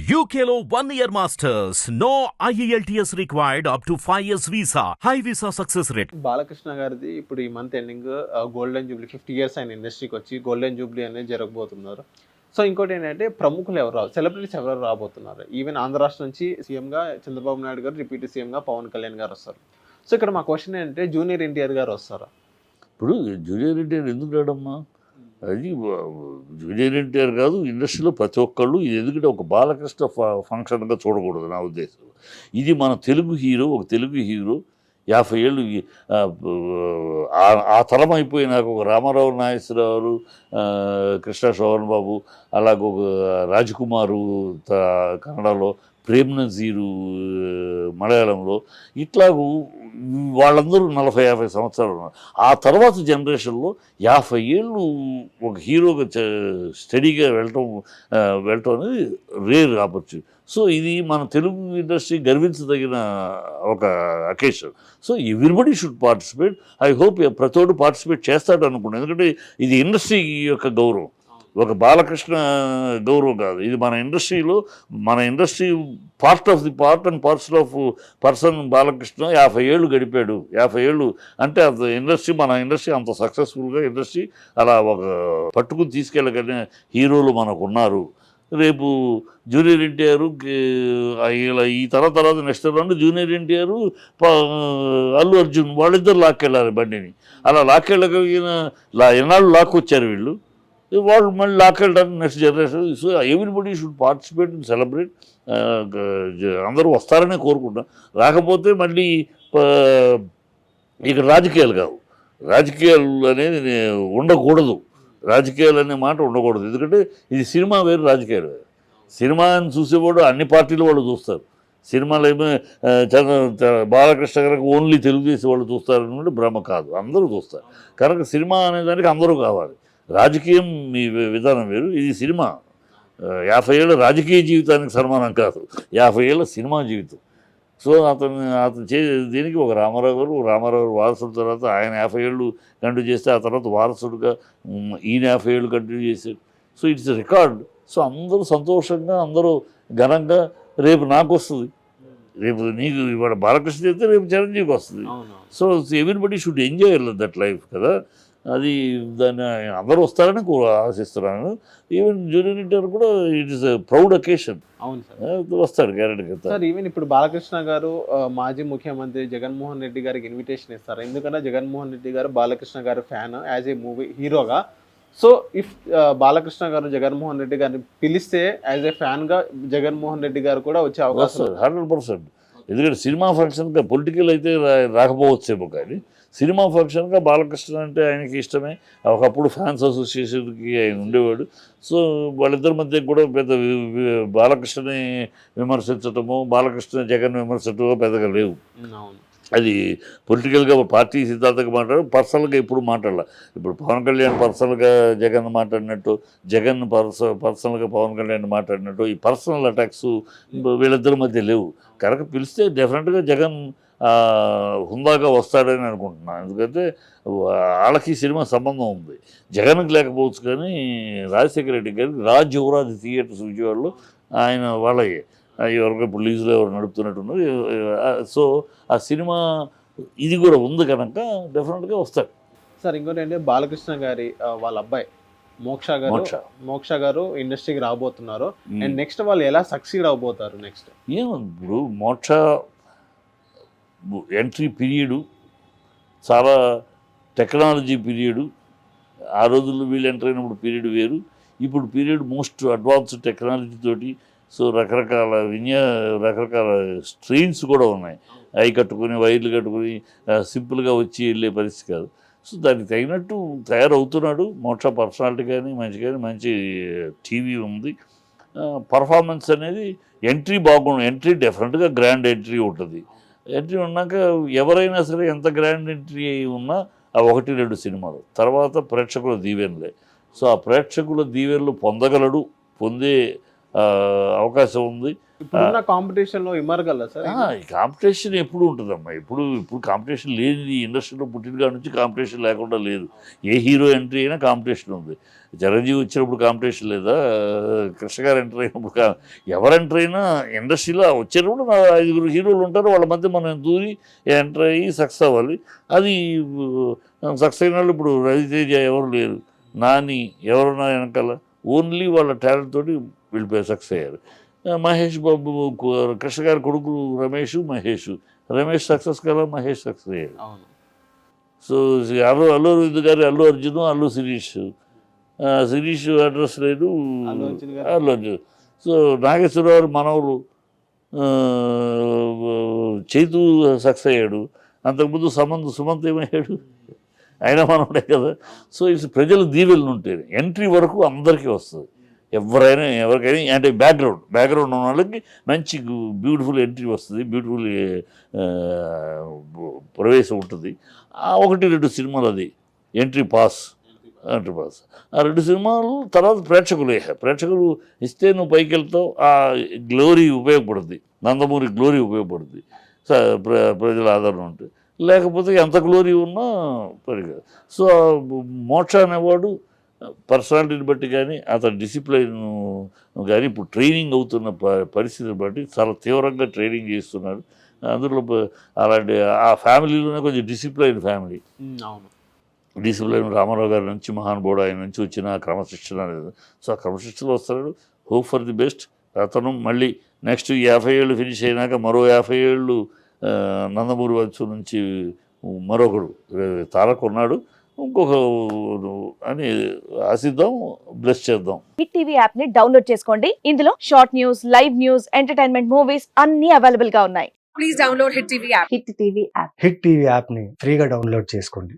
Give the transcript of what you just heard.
UKLO 1 year masters. No IELTS required up to 5 years visa. High visa success rate. Balakrishna గారిది ఇప్పుడు ఈ month ending golden Jubilee 50 years ఆయన ఇండస్ట్రీకి వచ్చి golden Jubilee అనేది జరగబోతున్నారు. సో ఇంకోటి ఏంటంటే ప్రముఖులు ఎవరు సెలబ్రిటీస్ ఎవరు రాబోతున్నారు. ఈవెన్ ఆంధ్ర రాష్ట్రం నుంచి సీఎంగా చంద్రబాబు నాయుడు గారు, డిప్యూటీ సీఎంగా పవన్ కళ్యాణ్ గారు వస్తారు. సో ఇక్కడ మా క్వశ్చన్ ఏంటంటే జూనియర్ ఎన్టీఆర్ గారు వస్తారా? ఇప్పుడు జూనియర్ ఎన్టీఆర్ ఎందుకు రాడమ్మా? అది జూనియర్ ఎన్టీఆర్ కాదు, ఇండస్ట్రీలో ప్రతి ఒక్కళ్ళు ఇది ఎందుకంటే ఒక బాలకృష్ణ ఫంక్షన్గా చూడకూడదు నా ఉద్దేశం. ఇది మన తెలుగు హీరో, ఒక తెలుగు హీరో 50 ఏళ్ళు ఆ తరం అయిపోయినాక ఒక రామారావు నాగేశ్వరరావు, కృష్ణ శోభన్ బాబు, అలాగే ఒక రాజ్కుమారు కన్నడలో, ప్రేమ్ నజీరు మలయాళంలో, ఇట్లాగూ వాళ్ళందరూ 40-50 సంవత్సరాలు ఉన్నారు. ఆ తర్వాత జనరేషన్లో 50 ఏళ్ళు ఒక హీరోగా స్టడీగా వెళ్ళటం అనేది రేర్ ఆపర్చునిటీ. సో ఇది మన తెలుగు ఇండస్ట్రీ గర్వించదగిన ఒక occasion. So everybody should participate. I hope ప్రతి ఒక్కరు పార్టిసిపేట్ చేస్తాడు అనుకున్నాను. ఎందుకంటే ఇది ఇండస్ట్రీ యొక్క గౌరవం, ఒక బాలకృష్ణ గౌరవం కాదు. ఇది మన industry part of the part and parcel of person. Balakrishna 50 ఏళ్ళు గడిపాడు. 50 ఏళ్ళు అంటే అంత మన ఇండస్ట్రీ అంత సక్సెస్ఫుల్గా ఇండస్ట్రీ అలా ఒక పట్టుకుని తీసుకెళ్ళగలిగిన హీరోలు మనకు ఉన్నారు. రేపు జూనియర్ ఎన్టీఆర్ ఈ తర్వాత next round junior NTR, Allu Arjun వాళ్ళిద్దరు లాక్కెళ్ళారు బండిని. అలా లాక్కెళ్ళగలిగిన ఎన్నాళ్ళు లాక్కొచ్చారు వీళ్ళు, వాళ్ళు మళ్ళీ లాక్కెళ్ళడానికి next generation. So everybody should participate and celebrate. అందరూ వస్తారనే కోరుకుంటాం. రాకపోతే మళ్ళీ ఇక్కడ రాజకీయాలు కావు, రాజకీయాలు అనేది ఉండకూడదు, రాజకీయాలు అనే మాట ఉండకూడదు. ఎందుకంటే ఇది సినిమా వేరు, రాజకీయాలు వేరు. సినిమాని చూసేవాడు అన్ని పార్టీలు వాళ్ళు చూస్తారు. సినిమాలు ఏమో బాలకృష్ణ గారికి ఓన్లీ తెలుగుదేశం వాళ్ళు చూస్తారనుకుంటే భ్రమ కాదు, అందరూ చూస్తారు. కనుక సినిమా అనేదానికి అందరూ కావాలి. రాజకీయం మీ విధానం వేరు, ఇది సినిమా. 50 ఏళ్ళ రాజకీయ జీవితానికి సన్మానం కాదు, 50 ఏళ్ళ సినిమా జీవితం. సో అతను దీనికి ఒక రామారావు వారసుడు తర్వాత ఆయన 50 ఏళ్ళు కంటిన్యూ చేస్తే ఆ తర్వాత వారసుడుగా ఈయన 50 ఏళ్ళు కంటిన్యూ చేశాడు. So it's record. సో అందరూ సంతోషంగా, అందరూ ఘనంగా. రేపు నాకు వస్తుంది, రేపు నీకు ఇవాళ బాలకృష్ణ అయితే రేపు చిరంజీవికి వస్తుంది. So everybody should enjoy that life కదా. అది దాన్ని అందరూ వస్తారని ఆశిస్తున్నాను. ఈవెన్ జూనియర్ ఎన్టీఆర్ కూడా ఇట్ ఈస్ ప్రౌడ్ అకేషన్. అవును సార్, వస్తాడు గ్యారెంటీ సార్. ఈవెన్ ఇప్పుడు బాలకృష్ణ గారు మాజీ ముఖ్యమంత్రి జగన్మోహన్ రెడ్డి గారికి ఇన్విటేషన్ ఇస్తారు. ఎందుకంటే జగన్మోహన్ రెడ్డి గారు బాలకృష్ణ గారు ఫ్యాన్ యాజ్ ఏ మూవీ హీరోగా. సో ఇఫ్ బాలకృష్ణ గారు జగన్మోహన్ రెడ్డి గారిని పిలిస్తే యాజ్ ఏ ఫ్యాన్గా జగన్మోహన్ రెడ్డి గారు కూడా వచ్చే అవకాశం 100%. ఎందుకంటే సినిమా ఫంక్షన్గా పొలిటికల్ అయితే రాకపోవచ్చేమో, కానీ సినిమా ఫంక్షన్గా బాలకృష్ణ అంటే ఆయనకి ఇష్టమే. ఒకప్పుడు ఫ్యాన్స్ అసోసియేషన్కి ఆయన ఉండేవాడు. సో వాళ్ళిద్దరి మధ్య కూడా పెద్ద బాలకృష్ణని విమర్శించటము, బాలకృష్ణ జగన్ విమర్శించటమో పెద్దగా లేవు. అది పొలిటికల్గా పార్టీ సిద్ధాంతంగా మాట్లాడు, పర్సనల్గా ఎప్పుడు మాట్లాడాలి. ఇప్పుడు పవన్ కళ్యాణ్ పర్సనల్గా జగన్ మాట్లాడినట్టు, జగన్ పర్సనల్గా పవన్ కళ్యాణ్ మాట్లాడినట్టు ఈ పర్సనల్ అటాక్స్ వీళ్ళిద్దరి మధ్య లేవు. కనుక పిలిస్తే డెఫినెట్గా జగన్ హుందాగా వస్తాడని అనుకుంటున్నాను. ఎందుకంటే వాళ్ళకి సినిమా సంబంధం ఉంది, జగన్కి లేకపోవచ్చు. కానీ రాజశేఖర రెడ్డి గారికి రాజ్ యువరాజ్ థియేటర్స్ విజయవాడలో ఆయన వాళ్ళకి ఎవరికి ఇప్పుడు లీజులో ఎవరు నడుపుతున్నట్టున్నారు. సో ఆ సినిమా ఇది కూడా ఉంది కనుక డెఫినెట్గా వస్తాడు సార్. ఇంకోటి ఏంటంటే బాలకృష్ణ గారి వాళ్ళ అబ్బాయి మోక్ష గారు ఇండస్ట్రీకి రాబోతున్నారు. అండ్ నెక్స్ట్ వాళ్ళు ఎలా సక్సీడ్ అవబోతారు నెక్స్ట్? ఇప్పుడు మోక్ష ఎంట్రీ పీరియడు చాలా టెక్నాలజీ పీరియడు. ఆ రోజుల్లో వీళ్ళు ఎంటర్ అయినప్పుడు పీరియడ్ వేరు, ఇప్పుడు పీరియడ్ మోస్ట్ అడ్వాన్స్డ్ టెక్నాలజీ తోటి. సో రకరకాల స్ట్రెయిన్స్ కూడా ఉన్నాయి. అవి కట్టుకుని వైర్లు కట్టుకుని సింపుల్గా వచ్చి వెళ్ళే పరిస్థితి కాదు. సో దానికి తగినట్టు తయారవుతున్నాడు. మోక్ష పర్సనాలిటీ కానీ మంచి టీవీ ఉంది. పర్ఫార్మెన్స్ అనేది ఎంట్రీ బాగుంది. ఎంట్రీ డెఫినెట్గా గ్రాండ్ ఎంట్రీ ఉంటుంది. ఎంట్రీ ఉన్నాక ఎవరైనా సరే ఎంత గ్రాండ్ ఎంట్రీ ఉన్నా ఆ 1-2 సినిమాలు తర్వాత ప్రేక్షకుల దీవెనలే. సో ఆ ప్రేక్షకుల దీవెనలు పొందే అవకాశం ఉంది. ఇప్పుడున్న కాంపిటీషన్ లో ఇమరగల సార్ ఈ కాంపిటీషన్ ఎప్పుడు ఉంటుందమ్మా, ఇప్పుడు కాంపిటీషన్ లేని ఇండస్ట్రీలో పుట్టిన కాడ నుంచి కాంపిటీషన్ లేకుండా లేదు. ఏ హీరో ఎంట్రీ అయినా కాంపిటీషన్ ఉంది. చిరంజీవి వచ్చినప్పుడు కాంపిటీషన్ లేదా, కృష్ణ గారు ఎంటర్ అయినప్పుడు ఎవరు ఎంటర్ అయినా ఇండస్ట్రీలో వచ్చేటప్పుడు 5 హీరోలు ఉంటారు, వాళ్ళ మధ్య మనం దూరి ఎంటర్ అయ్యి సక్సెస్ అవ్వాలి. అది సక్సెస్ అయిన వాళ్ళు ఇప్పుడు రవితేజ ఎవరు లేరు, నాని ఎవరున్నా వెనకాల, ఓన్లీ వాళ్ళ టాలెంట్ తోటి వీళ్ళు సక్సెస్ అయ్యారు. మహేష్ బాబు, కృష్ణ గారి కొడుకు రమేష్ సక్సెస్ కదా, మహేష్ సక్సెస్ అయ్యాడు. సో అల్లు అరవింద్ గారి అల్లు అర్జున్, అల్లు శిరీష్ అడ్రస్ లేదు, అల్లు అర్జున్. సో నాగేశ్వరరావు మనవలు చైతు సక్సెస్ అయ్యాడు. అంతకుముందు సుమంత్ ఏమయ్యాడు, ఆయన మనవడే కదా. సో ఇది ప్రజల దీవెలను ఉంటాయి. ఎంట్రీ వరకు అందరికీ వస్తుంది, ఎవరికైనా అంటే బ్యాక్గ్రౌండ్ ఉన్న వాళ్ళకి మంచి బ్యూటిఫుల్ ఎంట్రీ వస్తుంది, బ్యూటిఫుల్ ప్రవేశం ఉంటుంది. 1-2 సినిమాలు అది ఎంట్రీ పాస్. ఆ 2 సినిమాలు తర్వాత ప్రేక్షకులు ఇస్తే నువ్వు పైకి వెళ్తావు. ఆ గ్లోరీ ఉపయోగపడుతుంది, నందమూరి గ్లోరీ ఉపయోగపడుతుంది, ప్రజల ఆదరణ ఉంటుంది. లేకపోతే ఎంత గ్లోరీ ఉన్నా పరిగె. సో మోక్ష అనేవాడు పర్సనాలిటీని బట్టి కానీ, అతని డిసిప్లైన్ కానీ, ఇప్పుడు ట్రైనింగ్ అవుతున్న పరిస్థితిని బట్టి చాలా తీవ్రంగా ట్రైనింగ్ చేస్తున్నాడు. అందులో అలాంటి ఆ ఫ్యామిలీలోనే కొంచెం డిసిప్లైన్ ఫ్యామిలీ. అవును, డిసిప్లైన్ రామారావు గారి నుంచి, మహానుభావుడు ఆయన నుంచి వచ్చిన క్రమశిక్షణ అనేది. సో ఆ క్రమశిక్షణలో వస్తాడు. Hope for the best. అతను మళ్ళీ నెక్స్ట్ 50 ఏళ్ళు ఫినిష్ అయినాక మరో 50 ఏళ్ళు నందమూరి వంశం నుంచి మరొకడు తారక్ ఉన్నాడు, ఇంకొక అని ఆశిద్దాం, బ్లెస్ చేద్దాం. హిట్ టీవీ యాప్ ని డౌన్లోడ్ చేసుకోండి. ఇందులో short news, live news, entertainment movies అన్ని అవైలబుల్ గా ఉన్నాయి. Please download hit TV app. Hit TV యాప్ని ఫ్రీగా డౌన్లోడ్ చేసుకోండి.